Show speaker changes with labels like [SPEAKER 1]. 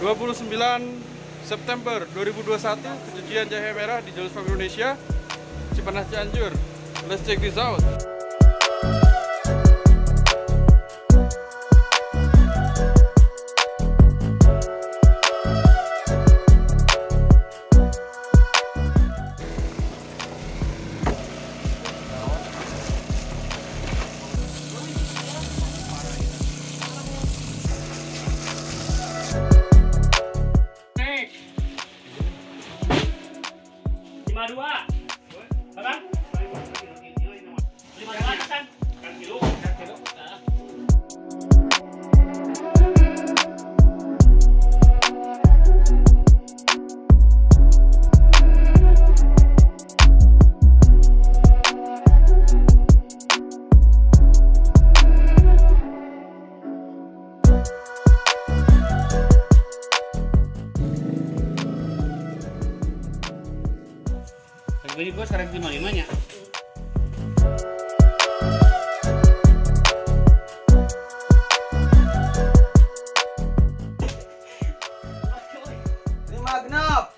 [SPEAKER 1] 29 September 2021, pencucian jahe merah di Jalur Farm Indonesia, Cipanas Cianjur. Let's check this out.
[SPEAKER 2] Dua, kan? 52 kan? Kan kilo. Jadi gue sekarang 55-nya.
[SPEAKER 3] Ini magnap.